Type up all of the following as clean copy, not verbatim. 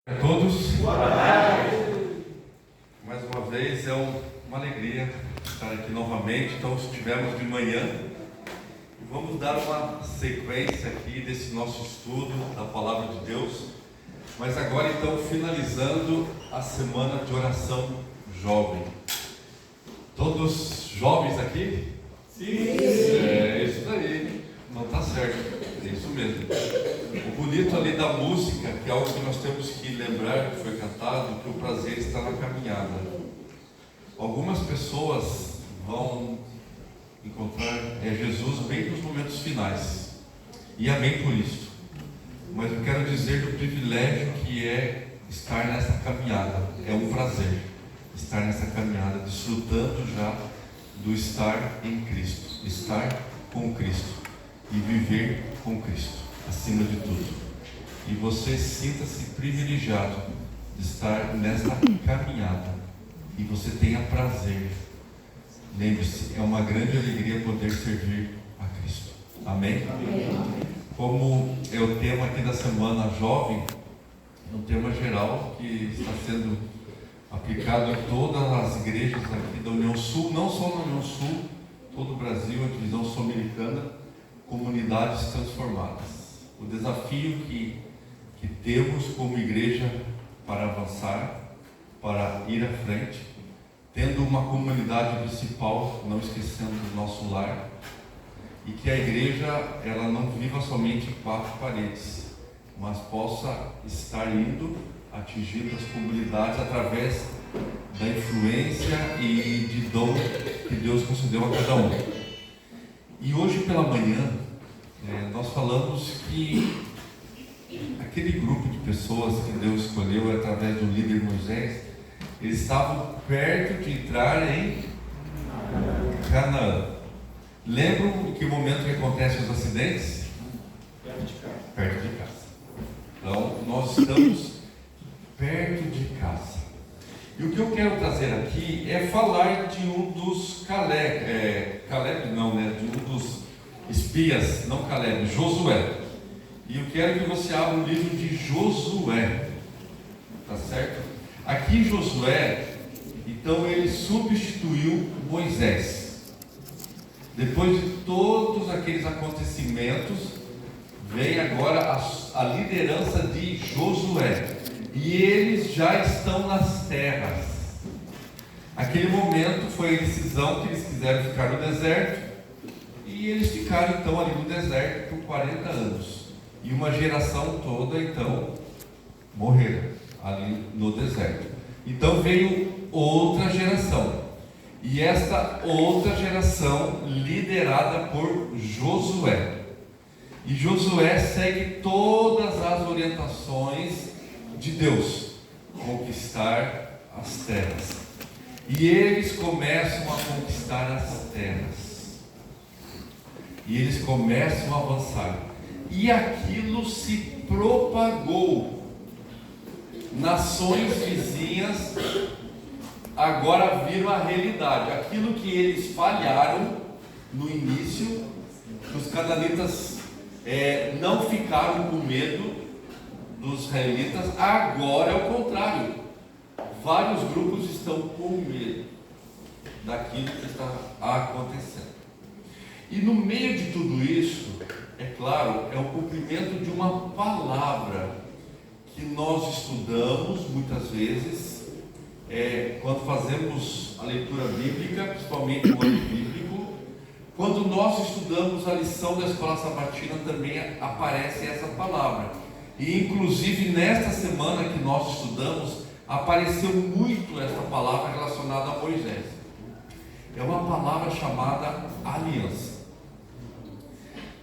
A todos, Boa tarde. mais uma vez é uma alegria estar aqui novamente. Então estivemos de manhã e vamos dar uma sequência aqui desse nosso estudo da Palavra de Deus, mas agora então finalizando a semana de oração jovem. Todos jovens aqui? Sim. É isso daí, não está certo, é isso mesmo. O bonito ali da música, que é algo que nós temos que lembrar, que foi cantado, que o prazer está na caminhada. Algumas pessoas vão encontrar Jesus bem nos momentos finais, e amém por isso. Mas eu quero dizer do privilégio que é estar nessa caminhada. É um prazer estar nessa caminhada, desfrutando já do estar em Cristo, estar com Cristo e viver com Cristo acima de tudo. E você sinta-se privilegiado de estar nesta caminhada e você tenha prazer. Lembre-se, é uma grande alegria poder servir a Cristo. Amém? Amém. Como é o tema aqui da Semana Jovem, é um tema geral que está sendo aplicado em todas as igrejas aqui da União Sul, não só na União Sul, todo o Brasil, a divisão sul-americana, comunidades transformadas. O desafio que temos como igreja para avançar, para ir à frente, tendo uma comunidade principal, não esquecendo do nosso lar, e que a igreja ela não viva somente em quatro paredes, mas possa estar indo, atingindo as comunidades através da influência e de dom que Deus concedeu a cada um. E hoje pela manhã, nós falamos que aquele grupo de pessoas que Deus escolheu através do líder Moisés, eles estavam perto de entrar em Canaã. Lembram em que momento que acontecem os acidentes? Perto de casa. Perto de casa. Então, nós estamos perto de casa. E o que eu quero trazer aqui é falar de um dos de um dos espias, não Caleb, Josué. E eu quero que você abra o livro de Josué, tá certo? Aqui Josué, então ele substituiu Moisés. Depois de todos aqueles acontecimentos, vem agora a liderança de Josué. E eles já estão nas terras. Aquele momento foi a decisão que eles quiseram ficar no deserto. E eles ficaram então ali no deserto por 40 anos. E uma geração toda então morreram ali no deserto. Então veio outra geração. E esta outra geração liderada por Josué. E Josué segue todas as orientações de Deus, conquistar as terras. E eles começam a conquistar as terras. E eles começam a avançar. E aquilo se propagou. Nações vizinhas agora viram a realidade. Aquilo que eles falharam no início, os cananitas não ficaram com medo dos israelitas, agora é o contrário. Vários grupos estão com medo daquilo que está acontecendo. E no meio de tudo isso, é claro, é o cumprimento de uma palavra que nós estudamos muitas vezes, quando fazemos a leitura bíblica, principalmente o ano bíblico. Quando nós estudamos a lição da escola sabatina, também aparece essa palavra. E inclusive nesta semana que nós estudamos, apareceu muito essa palavra relacionada a Moisés. É uma palavra chamada aliança.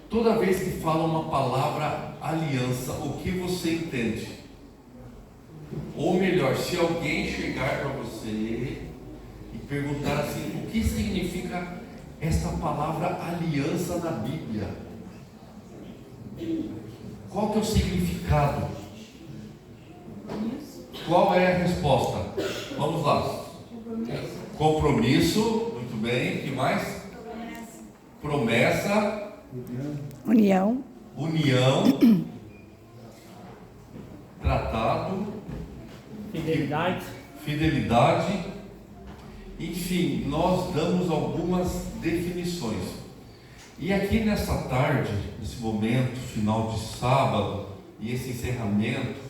Toda vez que fala uma palavra aliança, o que você entende? Ou melhor, se alguém chegar para você e perguntar assim, o que significa esta palavra aliança na Bíblia? Qual que é o significado? Qual é a resposta? Vamos lá. Compromisso. Muito bem. O que mais? Promessa. União. Tratado. fidelidade. Enfim, nós damos algumas definições. E aqui nessa tarde, nesse momento, final de sábado, e esse encerramento,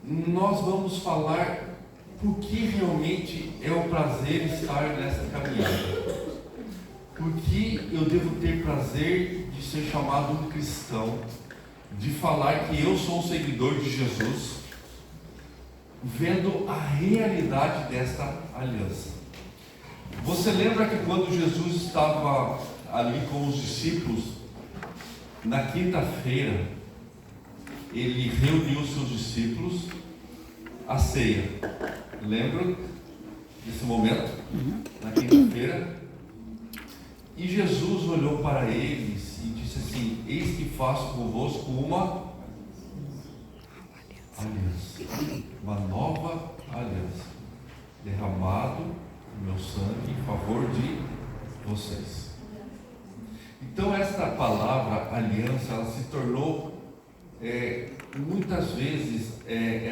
nós vamos falar por que realmente é um prazer estar nessa caminhada. Por que eu devo ter prazer de ser chamado um cristão, de falar que eu sou um seguidor de Jesus, vendo a realidade desta aliança. Você lembra que quando Jesus estava ali com os discípulos, na quinta-feira, ele reuniu os seus discípulos à ceia? Lembra desse momento? Na quinta-feira. E Jesus olhou para eles e disse assim: eis que faço convosco uma aliança, uma nova aliança, derramado o meu sangue em favor de vocês. Então esta palavra aliança, ela se tornou muitas vezes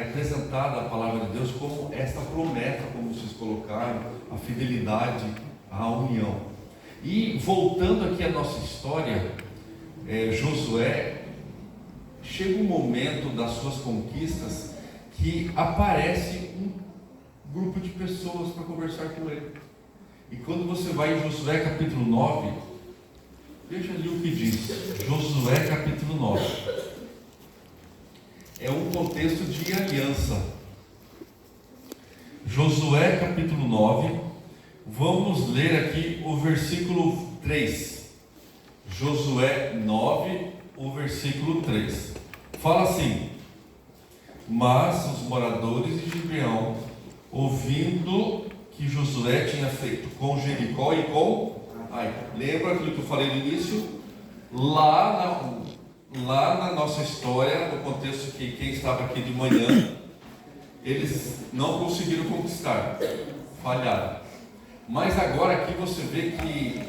apresentada a palavra de Deus como esta promessa, como vocês colocaram, a fidelidade, a união. E voltando aqui à nossa história, Josué, chega um momento das suas conquistas que aparece um grupo de pessoas para conversar com ele. E quando você vai em Josué capítulo 9, veja ali o que diz. Josué capítulo 9 é um contexto de aliança. Josué capítulo 9, vamos ler aqui o versículo 3. Josué 9, o versículo 3. Fala assim: mas os moradores de Gibeão, ouvindo que Josué tinha feito com Jericó e com Ai, lembra aquilo que eu falei no início? Lá na nossa história, no contexto que quem estava aqui de manhã, eles não conseguiram conquistar, falharam. Mas agora aqui você vê que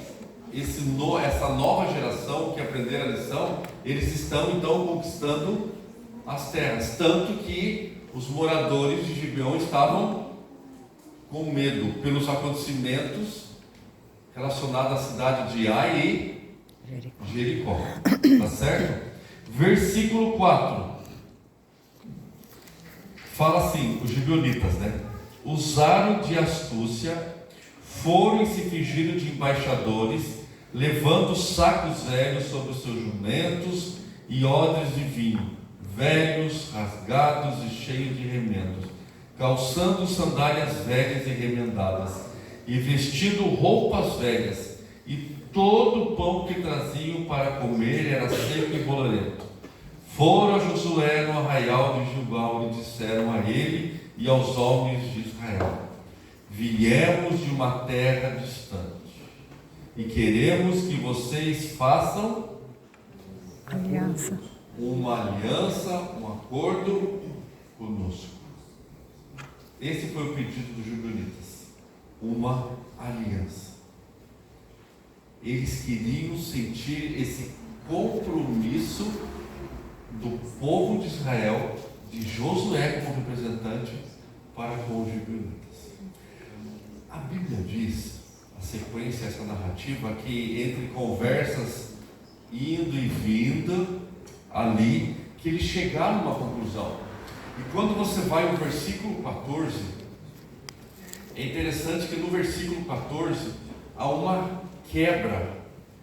essa nova geração que aprenderam a lição, eles estão então conquistando as terras, tanto que os moradores de Gibeão estavam com medo pelos acontecimentos relacionados à cidade de Ai e Jericó. Tá certo? Versículo 4 fala assim: os gibeonitas, usaram de astúcia, foram e se fingiram de embaixadores, levando sacos velhos sobre os seus jumentos e odres de vinho, velhos, rasgados e cheios de remendos, calçando sandálias velhas e remendadas, e vestindo roupas velhas, e todo o pão que traziam para comer era seco e bolorento. Foram a Josué no arraial de Gilgal e disseram a ele e aos homens de Israel: viemos de uma terra distante e queremos que vocês façam aliança, uma aliança, um acordo conosco. Esse foi o pedido dos gibeonitas, uma aliança. Eles queriam sentir esse compromisso do povo de Israel, de Josué como representante, para com os gibeonitas. A Bíblia diz, a sequência, essa narrativa, que entre conversas indo e vindo ali, que eles chegaram a uma conclusão. E quando você vai no versículo 14, é interessante que no versículo 14 há uma quebra,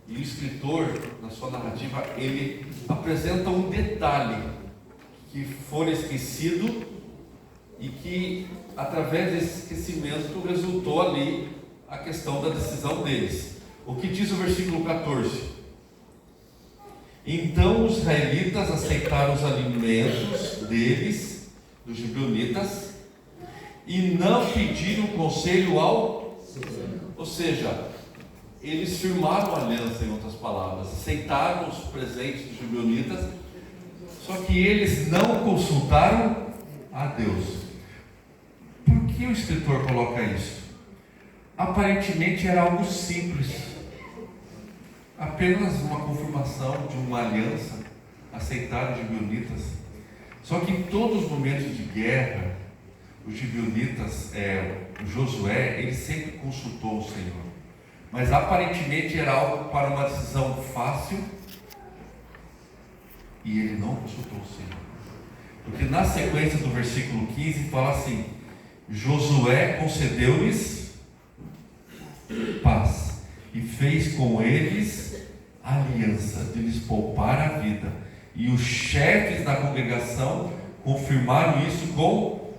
e o escritor, na sua narrativa, ele apresenta um detalhe que foi esquecido e que, através desse esquecimento, resultou ali a questão da decisão deles. O que diz o versículo 14? Então os israelitas aceitaram os alimentos deles, dos gibeonitas, e não pediram conselho ao Senhor. Ou seja, eles firmaram a aliança, em outras palavras, aceitaram os presentes dos gibeonitas, só que eles não consultaram a Deus. Por que o escritor coloca isso? Aparentemente era algo simples, apenas uma confirmação de uma aliança, aceitar os gibeonitas. Só que em todos os momentos de guerra, os gibeonitas, Josué, ele sempre consultou o Senhor, mas aparentemente era algo para uma decisão fácil, e ele não consultou o Senhor, porque na sequência do versículo 15 fala assim: Josué concedeu-lhes paz e fez com eles aliança de lhes poupar a vida, e os chefes da congregação confirmaram isso com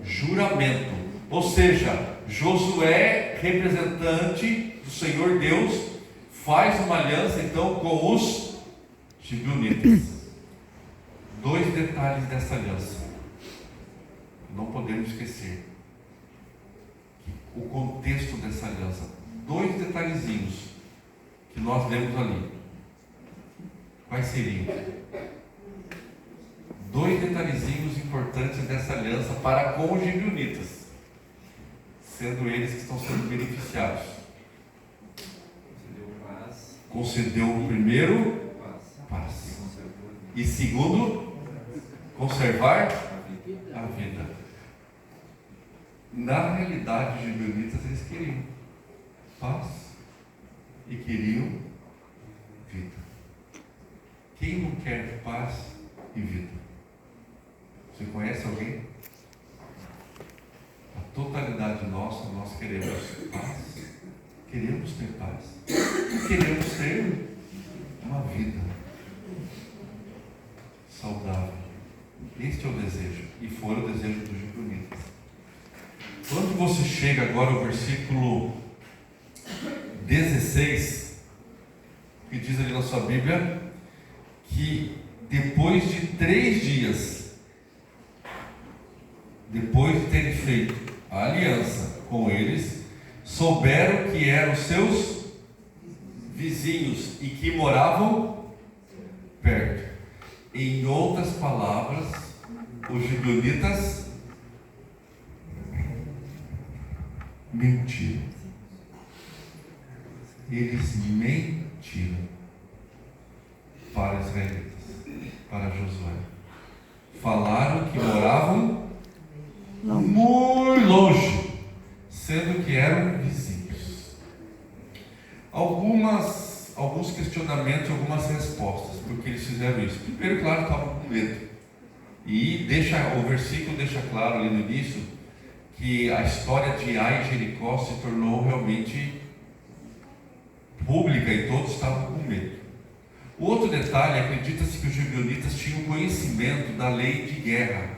juramento. Ou seja, Josué, representante do Senhor Deus, faz uma aliança então com os gibeonitas. Dois detalhes dessa aliança não podemos esquecer: o contexto dessa aliança. Dois detalhezinhos que nós lemos ali. Quais seriam? Dois detalhezinhos importantes dessa aliança para com os gibeonitas, sendo eles que estão sendo beneficiados. Concedeu o primeiro, paz. E segundo, conservar a vida. Na realidade, os gibeonitas, eles queriam paz e queriam vida. Quem não quer paz e vida? Você conhece alguém? A totalidade nossa, nós queremos paz, queremos ter paz, e queremos ter uma vida saudável. Este é o desejo, e foi o desejo dos gibeonitas. Quando você chega agora ao versículo 16, que diz ali na sua Bíblia, que depois de 3 dias, depois de terem feito a aliança com eles, souberam que eram seus vizinhos e que moravam perto. Em outras palavras, os gibeonitas mentiram. Eles mentiram para os israelitas, para Josué. Falaram que moravam muito longe, sendo que eram vizinhos. Alguns questionamentos, algumas respostas, porque eles fizeram isso. Primeiro, claro, estavam com medo. E o versículo deixa claro ali no início que a história de Ai e Jericó se tornou realmente pública e todos estavam com medo. O outro detalhe, acredita-se que os gibeonitas tinham conhecimento da lei de guerra.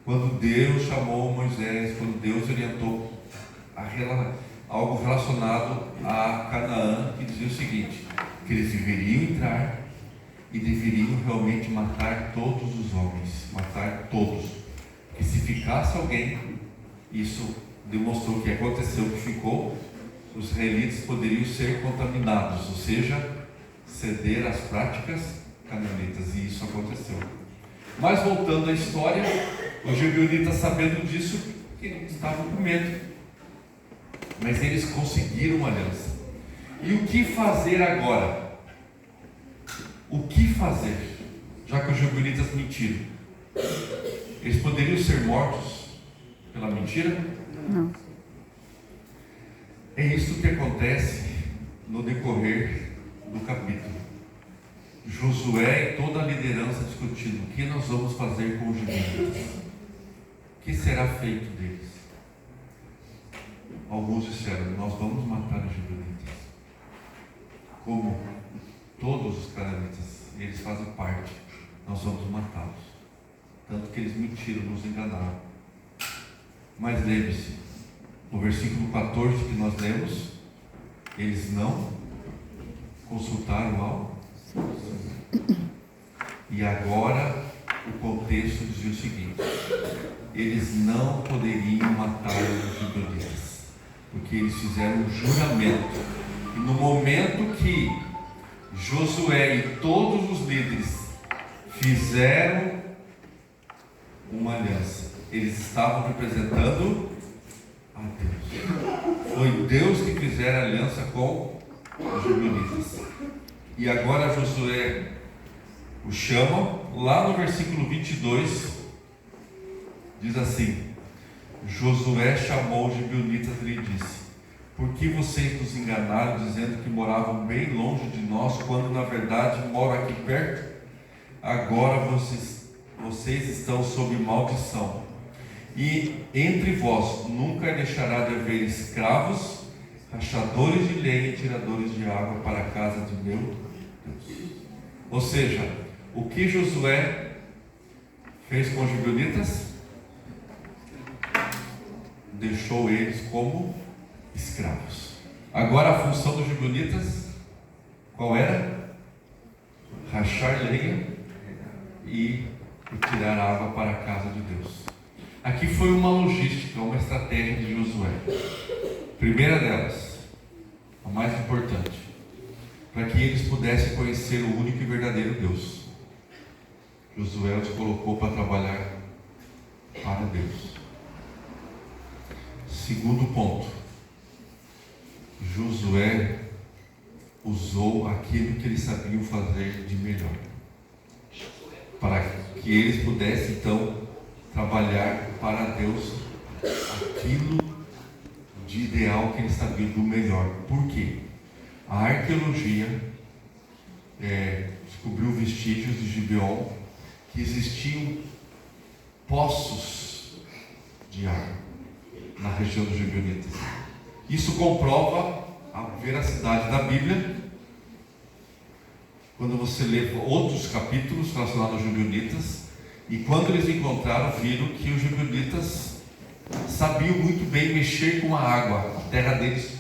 Quando Deus chamou Moisés, quando Deus orientou algo relacionado a Canaã, que dizia o seguinte: que eles deveriam entrar e deveriam realmente matar todos os homens, matar todos. Que se ficasse alguém, isso demonstrou que aconteceu, que ficou, os israelitas poderiam ser contaminados, ou seja, ceder às práticas cananitas, e isso aconteceu. Mas voltando à história, os gibeonitas, sabendo disso, eles estavam com medo, mas eles conseguiram uma aliança. E o que fazer agora? O que fazer? Já que os gibeonitas mentiram, eles poderiam ser mortos pela mentira? Não. É isso que acontece no decorrer do capítulo. Josué e toda a liderança discutindo: o que nós vamos fazer com os gibeonitas? O que será feito deles? Alguns disseram: nós vamos matar os gibeonitas, como todos os cananitas, eles fazem parte, nós vamos matá-los. Tanto que eles mentiram, nos enganaram. Mas lembre-se, no versículo 14 que nós lemos, eles não consultaram ao Senhor. E agora o contexto dizia o seguinte: eles não poderiam matar os gibeonitas, porque eles fizeram um juramento. E no momento que Josué e todos os líderes fizeram uma aliança, eles estavam representando a Deus. Foi Deus que fizera a aliança com os gibeonitas. E agora Josué o chama, lá no versículo 22, diz assim: Josué chamou os gibeonitas e lhe disse: por que vocês nos enganaram dizendo que moravam bem longe de nós, quando na verdade moram aqui perto? Agora vocês estão sob maldição, e entre vós nunca deixará de haver escravos, rachadores de lenha e tiradores de água para a casa de meu Deus. Ou seja, o que Josué fez com os gibeonitas? Deixou eles como escravos. Agora a função dos gibeonitas qual era? Rachar lenha e tirar água para a casa de Deus. Aqui foi uma logística, uma estratégia de Josué. Primeira delas, a mais importante, para que eles pudessem conhecer o único e verdadeiro Deus. Josué os colocou para trabalhar para Deus. Segundo ponto, Josué usou aquilo que eles sabiam fazer de melhor, para que eles pudessem então trabalhar para Deus aquilo de ideal que eles sabiam do melhor. Por quê? A arqueologia descobriu vestígios de Gibeon que existiam poços de água na região dos gibeonitas. Isso comprova a veracidade da Bíblia. Quando você lê outros capítulos relacionados aos gibeonitas, e quando eles encontraram, viram que os gibeonitas sabiam muito bem mexer com a água. A terra deles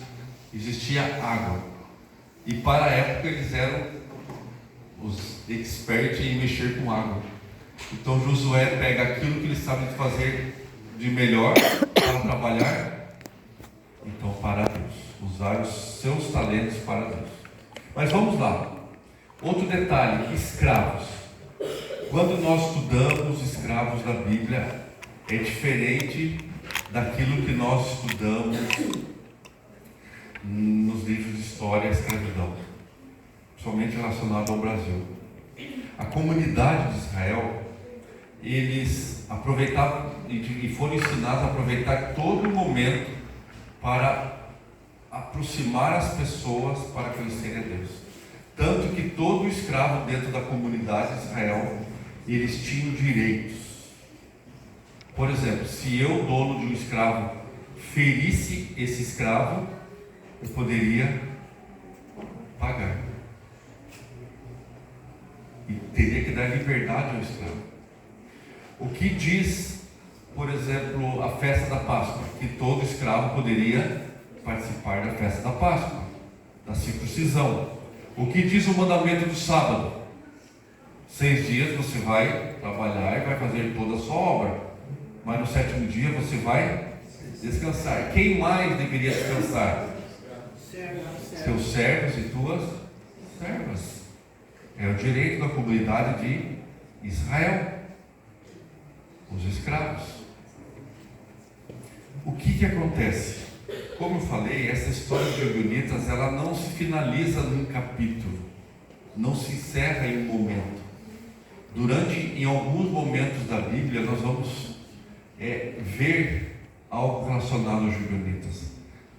existia água, e para a época eles eram os experts em mexer com água. Então Josué pega aquilo que eles sabem fazer de melhor para trabalhar então para Deus, usar os seus talentos para Deus. Mas vamos lá, outro detalhe: escravos. Quando nós estudamos escravos da Bíblia, é diferente daquilo que nós estudamos nos livros de história e escravidão, somente relacionado ao Brasil. A comunidade de Israel, eles aproveitavam e foram ensinados a aproveitar todo momento para aproximar as pessoas para conhecerem a Deus. Tanto que todo escravo dentro da comunidade de Israel, eles tinham direitos. Por exemplo, se eu, dono de um escravo, ferisse esse escravo, eu poderia pagar. E teria que dar liberdade ao escravo. O que diz, por exemplo, a festa da Páscoa? Que todo escravo poderia participar da festa da Páscoa, da circuncisão. O que diz o mandamento do sábado? 6 dias você vai trabalhar e vai fazer toda a sua obra, mas no 7º dia você vai descansar. Quem mais deveria descansar? Seus servos e tuas servas. É o direito da comunidade de Israel, os escravos. O que acontece? Como eu falei, essa história de gibeonitas, ela não se finaliza num capítulo, não se encerra em um momento. Em alguns momentos da Bíblia, nós vamos ver algo relacionado aos gibeonitas.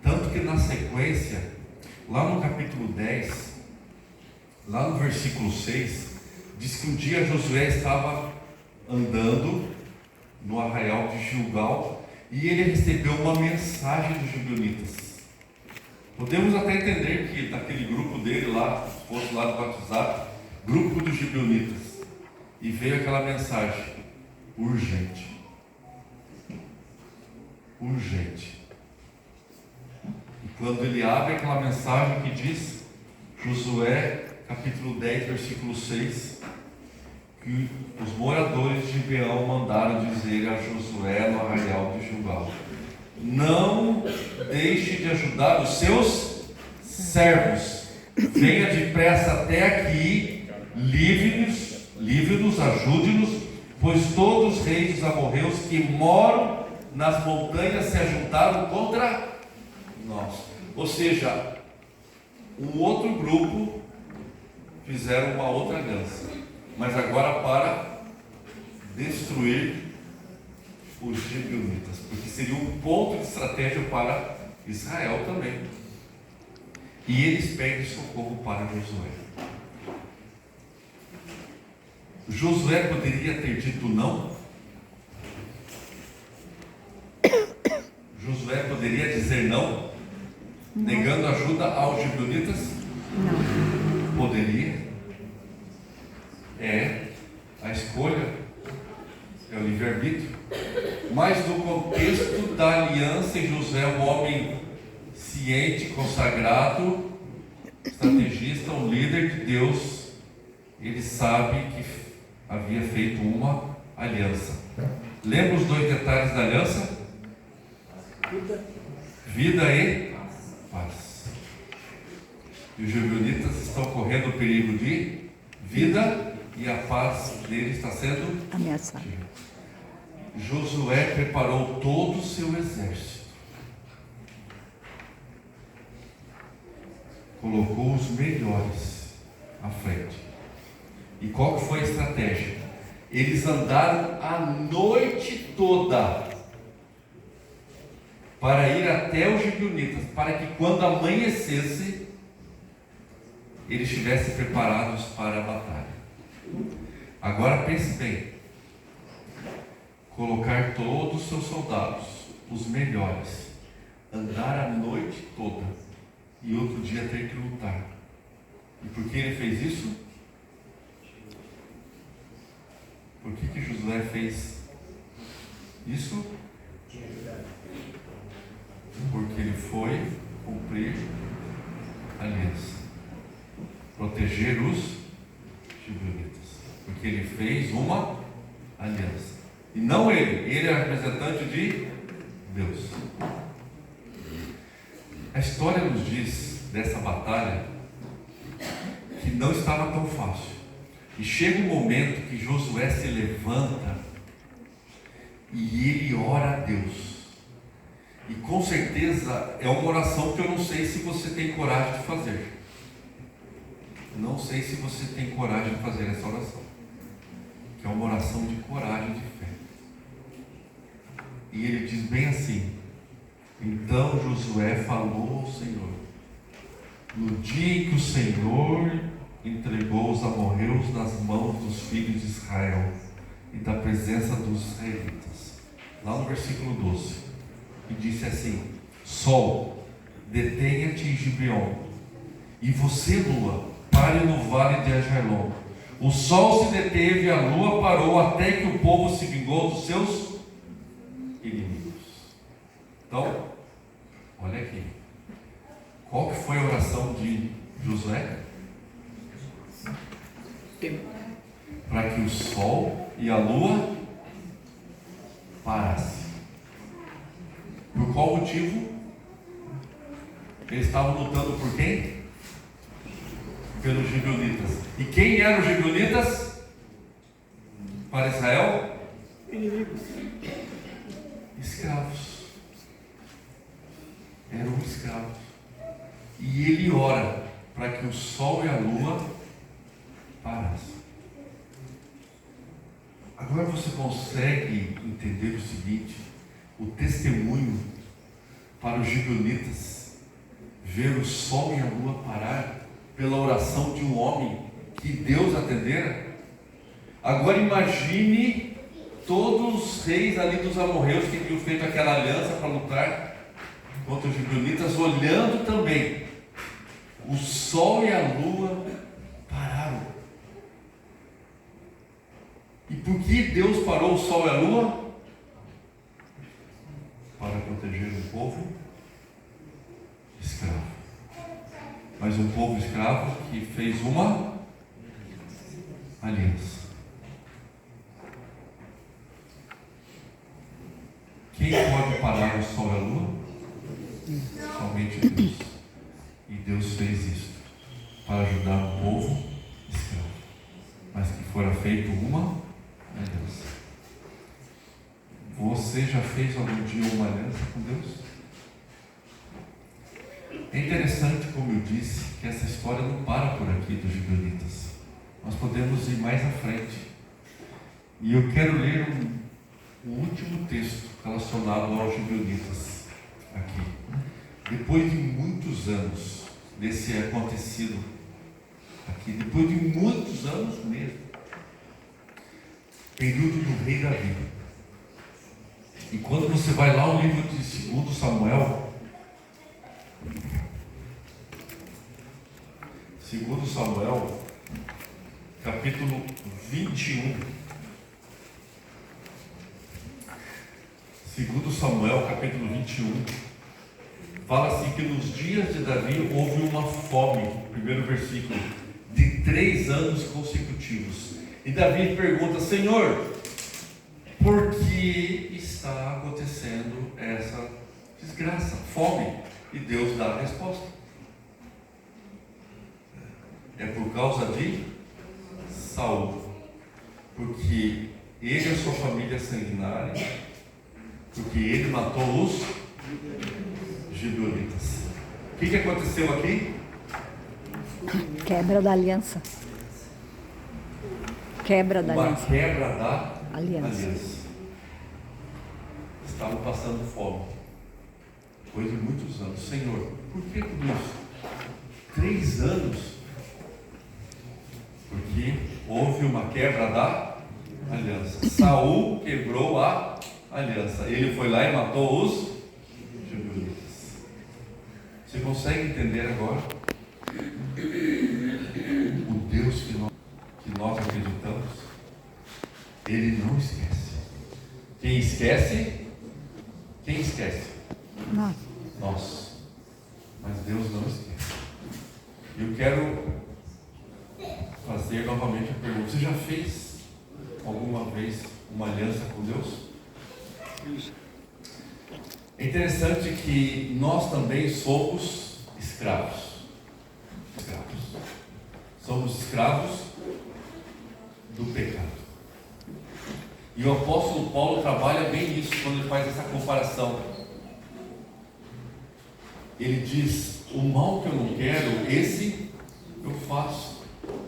Tanto que na sequência, lá no capítulo 10, lá no versículo 6, diz que um dia Josué estava andando no arraial de Gilgal e ele recebeu uma mensagem dos gibeonitas. Podemos até entender que daquele grupo dele lá, fosse lá do WhatsApp, grupo dos gibeonitas, e veio aquela mensagem: urgente. Urgente. E quando ele abre aquela mensagem que diz, Josué capítulo 10, versículo 6, que os moradores de Gibeão mandaram dizer a Josué no arraial de Gilgal: não deixe de ajudar os seus servos, venha depressa até aqui, livre-nos, ajude-nos, pois todos os reis dos amorreus que moram nas montanhas se ajuntaram contra nós. Ou seja, um outro grupo fizeram uma outra aliança, mas agora para destruir os gibeonitas, porque seria um ponto de estratégia para Israel também. E eles pedem socorro para Josué. Josué poderia ter dito não? Josué poderia dizer não? Negando ajuda aos gibeonitas? Não. Poderia. É a escolha, é o livre-arbítrio. Mas no contexto da aliança, em Josué, um homem ciente, consagrado, estrategista, um líder de Deus, ele sabe que havia feito uma aliança. Lembra os 2 detalhes da aliança? Vida e paz. E os gibeonitas estão correndo o perigo de vida, e a paz deles está sendo Ameaçado. Josué preparou todo o seu exército, colocou os melhores à frente. E qual que foi a estratégia? Eles andaram a noite toda para ir até os gibeonitas, para que quando amanhecesse eles estivessem preparados para a batalha. Agora pense bem: colocar todos os seus soldados, os melhores, andar a noite toda e outro dia ter que lutar. E por que ele fez isso? Por que Josué fez isso? Porque ele foi cumprir a aliança, proteger os gibeonitas, porque ele fez uma aliança. E não ele é representante de Deus. A história nos diz dessa batalha que não estava tão fácil. E chega um momento que Josué se levanta e ele ora a Deus. E com certeza é uma oração que eu não sei se você tem coragem de fazer. Não sei se você tem coragem de fazer essa oração, que é uma oração de coragem, de fé. E ele diz bem assim: então Josué falou ao Senhor, no dia em que o Senhor entregou os amorreus nas mãos dos filhos de Israel e da presença dos israelitas. Lá no versículo 12, e disse assim: Sol, detenha-te em Gibeon, e você, lua, pare no vale de Ajalon. O sol se deteve e a lua parou, até que o povo se vingou dos seus inimigos. Então, olha aqui, qual que foi a oração de Josué? Para que o sol e a lua parassem. Por qual motivo? Eles estavam lutando por quem? Pelos gibeonitas. E quem eram os gibeonitas para Israel? Inimigos. Escravos. Eram escravos. E ele ora para que o sol e a lua parassem. Agora você consegue entender o seguinte: o testemunho para os gibeonitas ver o sol e a lua parar pela oração de um homem que Deus atendera. Agora imagine todos os reis ali dos amorreus que tinham feito aquela aliança para lutar contra os gibeonitas, olhando também. O sol e a lua pararam. E por que Deus parou o sol e a lua? Para proteger um povo escravo. Mas um povo escravo que fez uma aliança. Quem pode parar o sol e a lua? Somente Deus. E Deus fez isso para ajudar um povo escravo, mas que fora feito uma aliança. Você já fez algum dia uma aliança com Deus? É interessante, como eu disse, que essa história não para por aqui dos gibeonitas. Nós podemos ir mais à frente. E eu quero ler o último texto relacionado aos gibeonitas aqui. Depois de muitos anos desse acontecido aqui, depois de muitos anos mesmo, período do rei Davi. E quando você vai lá ao livro de 2 Samuel, 2 Samuel, capítulo 21. 2 Samuel, capítulo 21, fala assim que nos dias de Davi houve uma fome, primeiro versículo, de 3 anos consecutivos. E Davi pergunta: Senhor, por que está acontecendo essa desgraça, fome? E Deus dá a resposta: é por causa de Saul, porque ele e a sua família sanguinária, porque ele matou os gibeonitas. O que aconteceu aqui? Quebra da aliança. Quebra da Uma aliança. quebra da Aliança. Estavam passando fome. Depois de muitos anos. Senhor, por que tudo isso? 3 anos. Porque houve uma quebra da aliança. Saul quebrou a aliança. Ele foi lá e matou os gibeonitas. Você consegue entender agora? O Deus que nós acreditamos, Ele não esquece. Quem esquece? Quem esquece? Nós. Mas Deus não esquece. Eu quero fazer novamente a pergunta: você já fez alguma vez uma aliança com Deus? É interessante que nós também somos escravos. Somos escravos do pecado. E o apóstolo Paulo trabalha bem isso quando ele faz essa comparação. Ele diz: o mal que eu não quero, esse eu faço.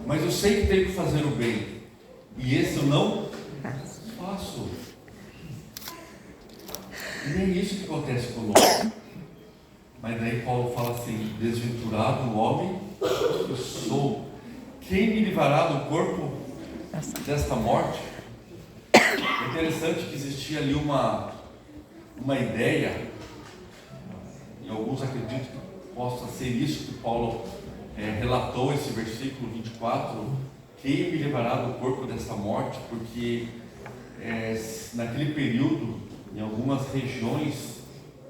Mas eu sei que tenho que fazer o bem, e esse eu não faço. E é isso que acontece conosco. Mas daí Paulo fala assim: desventurado o homem eu sou, quem me livrará do corpo desta morte? É interessante que existia ali uma ideia, e alguns acreditam que possa ser isso que Paulo relatou, esse versículo 24: quem me livrará do corpo desta morte? Porque naquele período, em algumas regiões,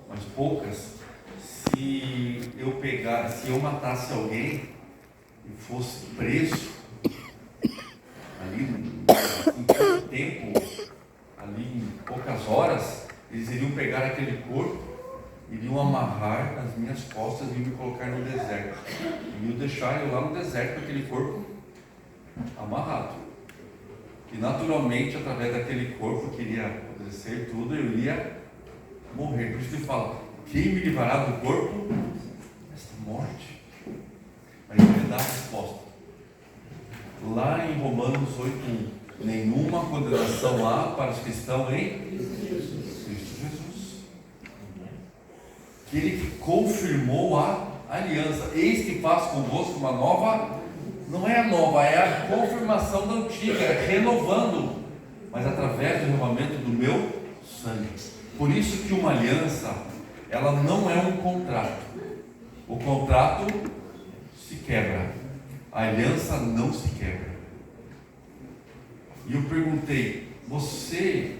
mas poucas, se eu matasse alguém e fosse preso ali em pouco tempo, ali em poucas horas, eles iriam pegar aquele corpo, iriam amarrar nas minhas costas e me colocar no deserto, e me deixar eu lá no deserto com aquele corpo amarrado. E naturalmente, através daquele corpo que iria acontecer tudo, eu iria morrer. Por isso que ele fala: quem me livrará do corpo desta morte? Mas ele dá a resposta lá em Romanos 8:1: nenhuma condenação há para os que estão em Cristo Jesus. Que ele que confirmou a aliança. Eis que faço convosco uma nova. Não é a nova, é a confirmação da antiga, renovando, mas através do renovamento do meu sangue. Por isso que uma aliança, ela não é um contrato. O contrato se quebra, a aliança não se quebra. E eu perguntei: você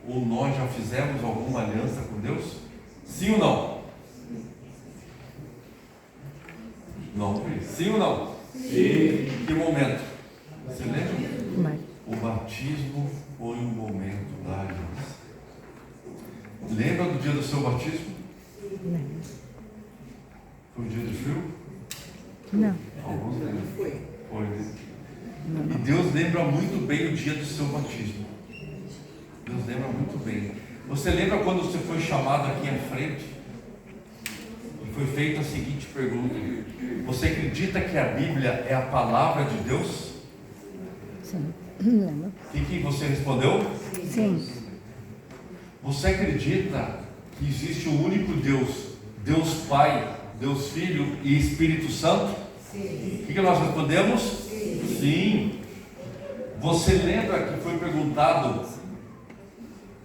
ou nós já fizemos alguma aliança com Deus? Sim ou não? Não. Sim ou não? Sim. Que momento? Você lembra? O batismo foi um momento da aliança. Lembra do dia do seu batismo? Não. Foi um dia de frio? Não. Alguns lembram. Foi. Não. E Deus lembra muito bem o dia do seu batismo. Deus lembra muito bem. Você lembra quando você foi chamado aqui à frente? E foi feita a seguinte pergunta: você acredita que a Bíblia é a palavra de Deus? Sim. Lembro. O que você respondeu? Sim. Você acredita que existe um único Deus, Deus Pai, Deus Filho e Espírito Santo? Sim. O que nós respondemos? Sim. Sim. Você lembra que foi perguntado: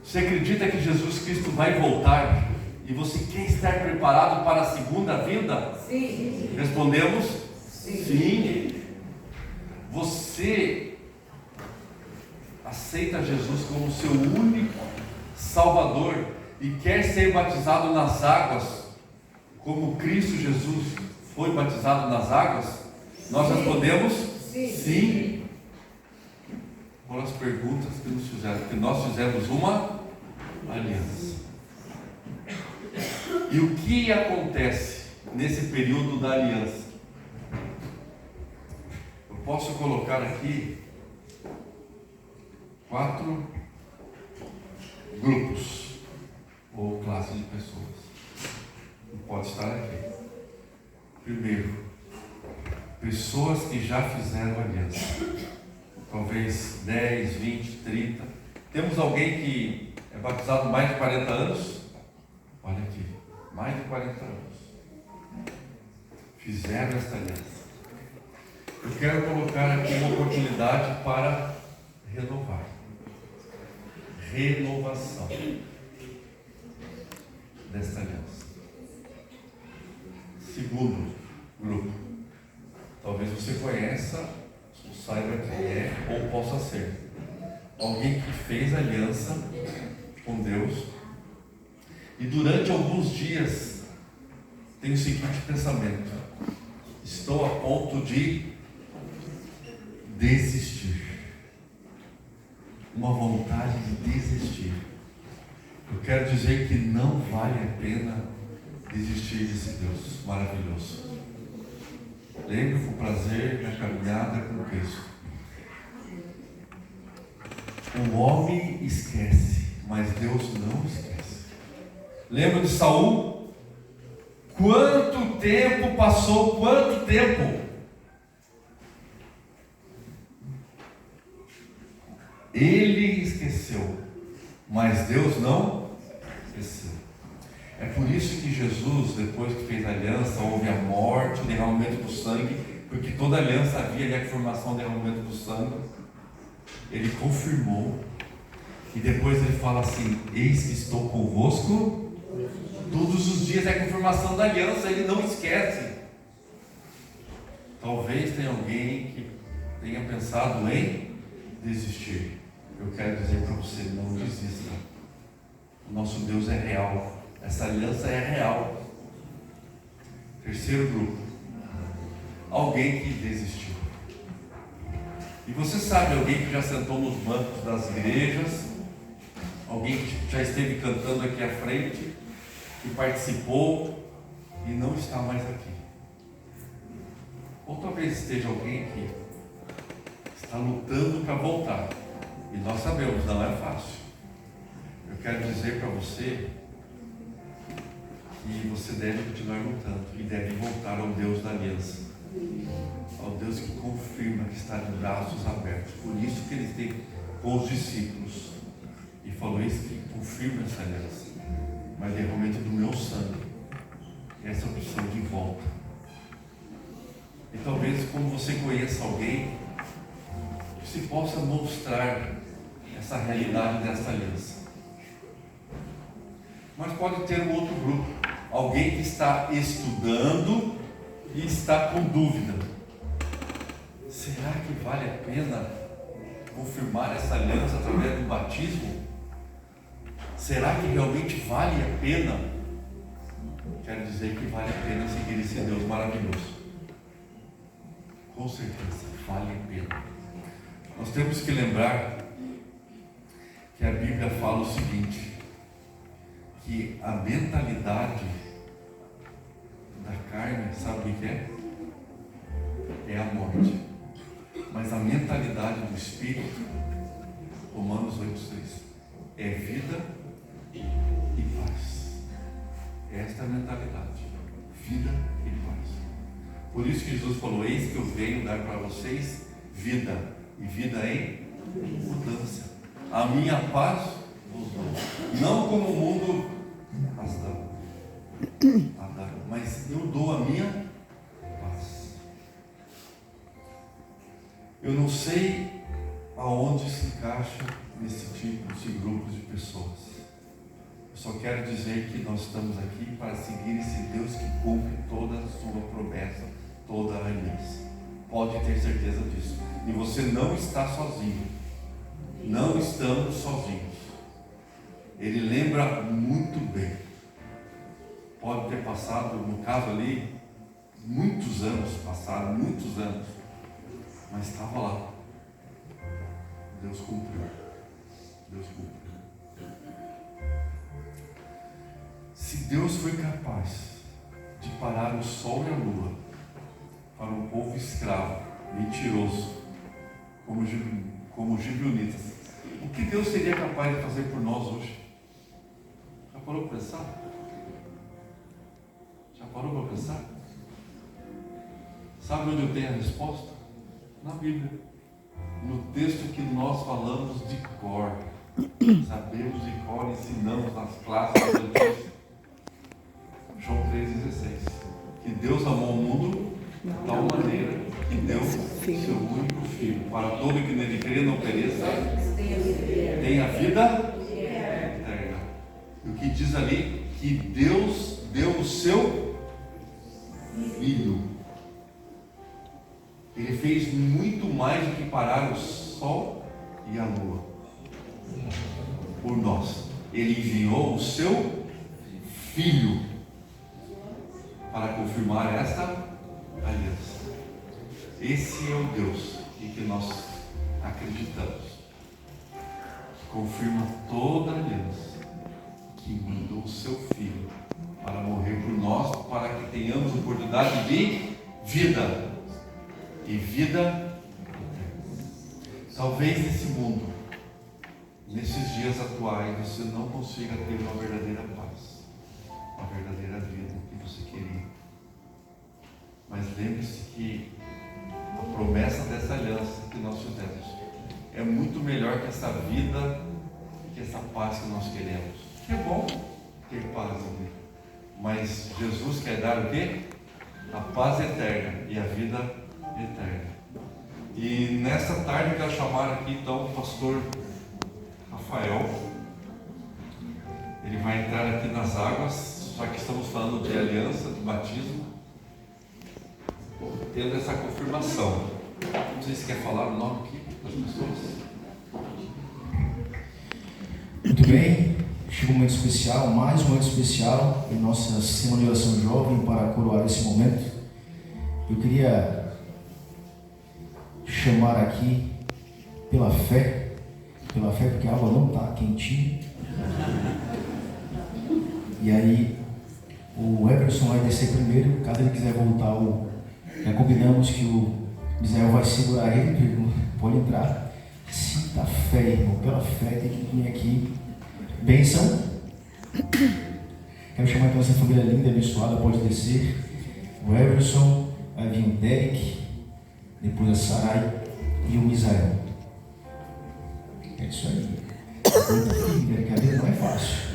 você acredita que Jesus Cristo vai voltar? E você quer estar preparado para a segunda vinda? Sim. Respondemos? Sim. Sim. Você aceita Jesus como seu único Salvador e quer ser batizado nas águas, como Cristo Jesus foi batizado nas águas? Nós respondemos? Sim. Sim. Foram as perguntas que nos fizeram, porque nós fizemos uma aliança. E o que acontece nesse período da aliança? Eu posso colocar aqui 4 grupos ou classes de pessoas. Não pode estar aqui. Primeiro, pessoas que já fizeram aliança. Talvez 10, 20, 30. Temos alguém que é batizado há mais de 40 anos? Olha aqui, mais de 40 anos. Fizeram esta aliança. Eu quero colocar aqui uma oportunidade para renovar. Renovação desta aliança. Segundo grupo. Talvez você conheça, saiba quem é ou possa ser. Alguém que fez aliança com Deus e durante alguns dias tem o seguinte pensamento: estou a ponto de desistir. Uma vontade de desistir. Eu quero dizer que não vale a pena desistir desse Deus maravilhoso. Lembre-se do prazer da caminhada com Cristo. O homem esquece, mas Deus não esquece. Lembra de Saul? Quanto tempo passou? Quanto tempo? Ele esqueceu, mas Deus não esqueceu. É por isso que Jesus, depois que fez a aliança, houve a morte, o derramamento do sangue, porque toda aliança havia a formação, o derramamento do sangue. Ele confirmou, e depois ele fala assim: eis que estou convosco todos os dias. É a confirmação da aliança, ele não esquece. Talvez tenha alguém que tenha pensado em desistir. Eu quero dizer para você: não desista. O nosso Deus é real. Essa aliança é real. Terceiro grupo. Alguém que desistiu. E você sabe, alguém que já sentou nos bancos das igrejas, alguém que já esteve cantando aqui à frente, que participou e não está mais aqui. Ou talvez esteja alguém que está lutando para voltar. E nós sabemos, não é fácil. Eu quero dizer para você que você deve continuar lutando e deve voltar ao Deus da aliança, ao Deus que confirma que está de braços abertos. Por isso que ele esteve com os discípulos e falou: isso que confirma essa aliança, mas derramamento do meu sangue, essa opção de volta. E talvez, quando você conheça alguém, que se possa mostrar essa realidade dessa aliança. Mas pode ter um outro grupo, alguém que está estudando e está com dúvida. Será que vale a pena confirmar essa aliança através do batismo? Será que realmente vale a pena? Quero dizer que vale a pena seguir esse Deus maravilhoso. Com certeza, vale a pena. Nós temos que lembrar que a Bíblia fala o seguinte: que a mentalidade da carne, sabe o que é? É a morte. Mas a mentalidade do Espírito, Romanos 8,6, é vida e paz. Esta é a mentalidade, vida e paz. Por isso que Jesus falou: eis que eu venho dar para vocês vida, e vida em mudança. A minha paz vos Não como o mundo dá, mas eu dou a minha paz. Eu não sei aonde se encaixa nesse tipo de grupos de pessoas. Eu só quero dizer que nós estamos aqui para seguir esse Deus que cumpre toda a sua promessa, toda a aliança. Pode ter certeza disso. E você não está sozinho. Não estamos sozinhos. Ele lembra muito bem. Pode ter passado, no caso ali, muitos anos passaram, muitos anos. Mas estava lá. Deus cumpriu. Deus cumpriu. Se Deus foi capaz de parar o sol e a lua para um povo escravo, mentiroso, como os gibeonitas, o que Deus seria capaz de fazer por nós hoje? Já parou para pensar? Já parou para pensar? Sabe onde eu tenho a resposta? Na Bíblia. No texto que nós falamos de cor. Sabemos de cor e ensinamos nas classes antigas. João 3,16. Que Deus amou o mundo de tal maneira que deu seu único Filho, para todo que nele crê não pereça, tenha vida eterna. E o que diz ali? Que Deus deu o seu Filho. Ele fez muito mais do que parar o sol e a lua por nós. Ele enviou o seu Filho para confirmar esta aliança. Esse é o Deus em que nós acreditamos, que confirma toda a aliança, que mandou o seu Filho para morrer por nós, para que tenhamos oportunidade de vida e vida eterna. Talvez nesse mundo, nesses dias atuais, você não consiga ter uma verdadeira paz, uma verdadeira vida que você queria. Mas lembre-se que a promessa dessa aliança que nós fizemos é muito melhor que essa vida e que essa paz que nós queremos. Que é bom ter paz em Deus, mas Jesus quer dar o quê? A paz eterna e a vida eterna. E nessa tarde eu quero chamar aqui então o pastor Rafael. Ele vai entrar aqui nas águas, já que estamos falando de aliança, de batismo, tendo essa confirmação. Não sei se quer falar o nome aqui das pessoas. Muito bem, chega um momento especial, mais um momento especial em nossa Semana de Oração Jovem para coroar esse momento. Eu queria chamar aqui pela fé porque a água não está quentinha. E aí o Everson vai descer primeiro, caso ele quiser voltar, já combinamos que o Misael vai segurar ele, pode entrar. Sinta fé, irmão, pela fé tem que vir aqui. Bênção. Quero chamar então essa família linda e abençoada, pode descer. O Everson, vai vir o Derek, depois a Sarai e o Misael. É isso aí. Derek, a vida não é fácil.